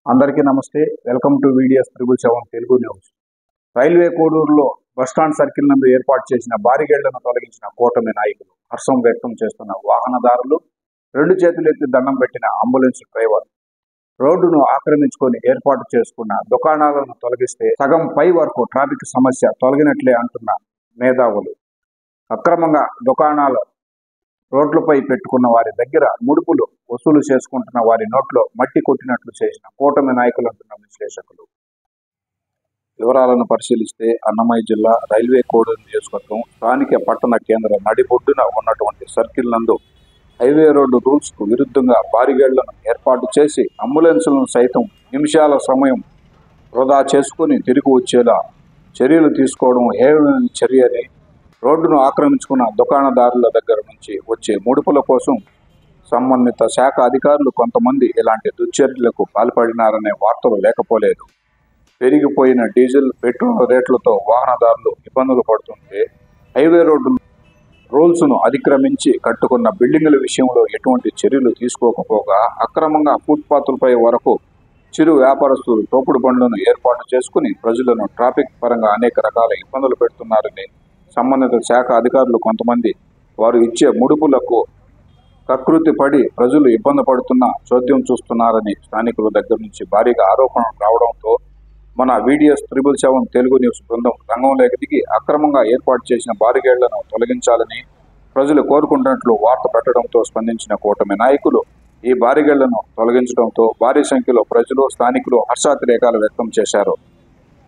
అందరికీ నమస్తే. Welcome to VDS 777 Telugu news. Railway కోడూరులో బస్టాండ్ సర్కిల్ నందు ఏర్పాటు చేసిన బారిగేళ్లను తొలగించిన కూటమి నాయకులు హర్షం వ్యక్తం చేస్తున్న వాహనదారులు, రెండు చేతులు ఎత్తి దండం పెట్టిన అంబులెన్స్ డ్రైవర్, రోడ్డును ఆక్రమించుకొని ఏర్పాటు చేసుకున్న దుకాణాలను తొలగిస్తే సగం పై వరకు ట్రాఫిక్ సమస్య తొలగినట్లే అంటున్న మేధావులు, అక్రమంగా దుకాణాలు రోడ్లపై పెట్టుకున్న వారి దగ్గర ముడుపులు వసూలు చేసుకుంటున్న వారి నోట్లో మట్టి కొట్టినట్లు చేసిన కూటమి నాయకులు అంటున్న విశ్లేషకులు. వివరాలను పరిశీలిస్తే అన్నమయ్య జిల్లా రైల్వే కోడూరు నియోజకవర్గం స్థానిక పట్టణ కేంద్ర నడిబొడ్డున ఉన్నటువంటి సర్కిల్ నందు హైవే రోడ్డు రూల్స్ కు విరుద్ధంగా బారిగేళ్లను ఏర్పాటు చేసి అంబులెన్సులను సైతం నిమిషాల సమయం వృధా చేసుకుని తిరిగి వచ్చేలా చర్యలు తీసుకోవడం హేయమైన చర్య అని, రోడ్డును ఆక్రమించుకున్న దుకాణదారుల దగ్గర నుంచి వచ్చే ముడుపుల కోసం సంబంధిత శాఖ అధికారులు కొంతమంది ఇలాంటి దుశ్చర్యలకు పాల్పడినారనే వార్తలు లేకపోలేదు. పెరిగిపోయిన డీజిల్, పెట్రోల్ రేట్లతో వాహనదారులు ఇబ్బందులు పడుతుంటే హైవే రోడ్డు రూల్స్ను అతిక్రమించి కట్టుకున్న బిల్డింగుల విషయంలో ఎటువంటి చర్యలు తీసుకోకపోగా అక్రమంగా ఫుట్పాత్లపై వరకు చిరు వ్యాపారస్తులు తోపుడు బండ్లను ఏర్పాటు చేసుకుని ప్రజలను ట్రాఫిక్ పరంగా అనేక రకాల ఇబ్బందులు పెడుతున్నారని సంబంధిత శాఖ అధికారులు కొంతమంది వారు ఇచ్చే ముడుపులకు కకృతి పడి ప్రజలు ఇబ్బంది పడుతున్న చోద్యం చూస్తున్నారని స్థానికుల దగ్గర నుంచి భారీగా ఆరోపణలు రావడంతో మన VDS 777 తెలుగు న్యూస్ బృందం రంగంలోకి దిగి అక్రమంగా ఏర్పాటు చేసిన బారిగేళ్లను తొలగించాలని ప్రజలు కోరుకుంటున్నట్లు వార్త పెట్టడంతో స్పందించిన కూటమి నాయకులు ఈ బారిగేళ్లను తొలగించడంతో భారీ సంఖ్యలో ప్రజలు, స్థానికులు హర్షాతిరేకాలు వ్యక్తం చేశారు.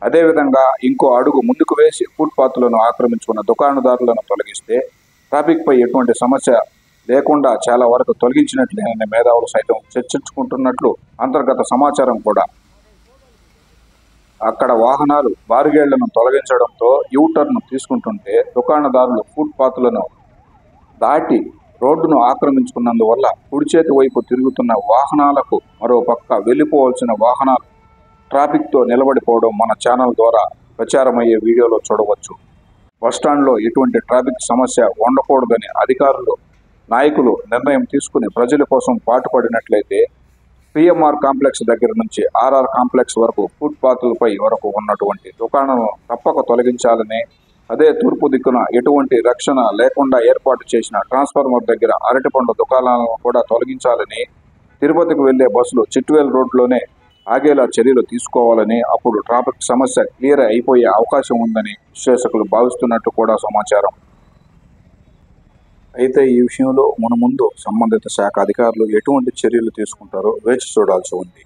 అదేవిధంగా ఇంకో అడుగు ముందుకు వేసి ఫుట్పాత్లను ఆక్రమించుకున్న దుకాణదారులను తొలగిస్తే ట్రాఫిక్ పై ఎటువంటి సమస్య లేకుండా చాలా వరకు తొలగించినట్లేనని మేధావులు సైతం చర్చించుకుంటున్నట్లు అంతర్గత సమాచారం కూడా. అక్కడ వాహనాలు బారిగేళ్లను తొలగించడంతో యూటర్న్ తీసుకుంటుంటే దుకాణదారులు ఫుట్పాత్లను దాటి రోడ్డును ఆక్రమించుకున్నందువల్ల కుడి చేతి వైపు తిరుగుతున్న వాహనాలకు మరో పక్క వెళ్లిపోవాల్సిన వాహనాలు ట్రాఫిక్తో నిలబడిపోవడం మన ఛానల్ ద్వారా ప్రచారమయ్యే వీడియోలో చూడవచ్చు. బస్టాండ్లో ఎటువంటి ట్రాఫిక్ సమస్య ఉండకూడదని అధికారులు, నాయకులు నిర్ణయం తీసుకుని ప్రజల కోసం పాటుపడినట్లయితే PMR కాంప్లెక్స్ దగ్గర నుంచి RR కాంప్లెక్స్ వరకు ఫుట్పాత్లపై వరకు ఉన్నటువంటి దుకాణాలను తప్పక తొలగించాలని, అదే తూర్పు దిక్కున ఎటువంటి రక్షణ లేకుండా ఏర్పాటు చేసిన ట్రాన్స్ఫార్మర్ దగ్గర అరటిపండ్ల దుకాణాలను కూడా తొలగించాలని, తిరుపతికి వెళ్లే బస్సులు చిట్వేల్ రోడ్లోనే ఆగేలా చర్యలు తీసుకోవాలని, అప్పుడు ట్రాఫిక్ సమస్య క్లియర్ అయిపోయే అవకాశం ఉందని విశ్లేషకులు భావిస్తున్నట్టు కూడా సమాచారం. అయితే ఈ విషయంలో మున్ముందు సంబంధిత శాఖ అధికారులు ఎటువంటి చర్యలు తీసుకుంటారో వేచి చూడాల్సి ఉంది.